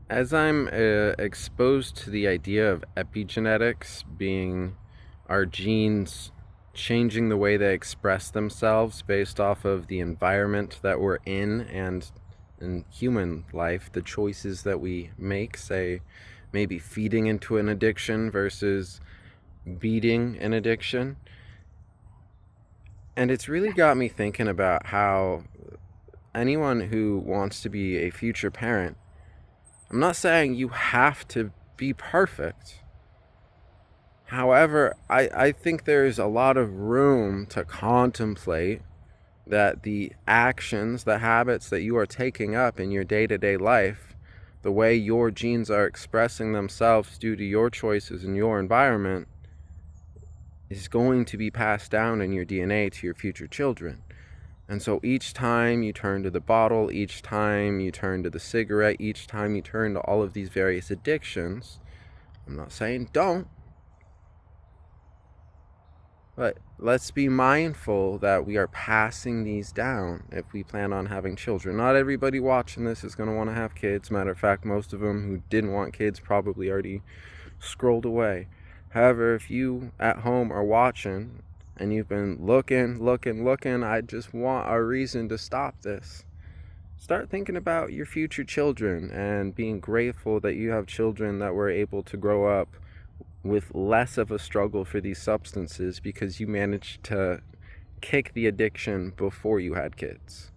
As I'm exposed to the idea of epigenetics being our genes changing the way they express themselves based off of the environment that we're in and in human life, the choices that we make, say maybe feeding into an addiction versus beating an addiction. And it's really got me thinking about how anyone who wants to be a future parent, I'm not saying you have to be perfect. However, I think there's a lot of room to contemplate that the actions, the habits that you are taking up in your day to day life, the way your genes are expressing themselves due to your choices in your environment, is going to be passed down in your DNA to your future children. And so each time you turn to the bottle, each time you turn to the cigarette, each time you turn to all of these various addictions, I'm not saying don't, but let's be mindful that we are passing these down if we plan on having children. Not everybody watching this is going to want to have kids. Matter of fact, most of them who didn't want kids probably already scrolled away. However, if you at home are watching and you've been looking, I just want a reason to stop this. Start thinking about your future children and being grateful that you have children that were able to grow up with less of a struggle for these substances because you managed to kick the addiction before you had kids.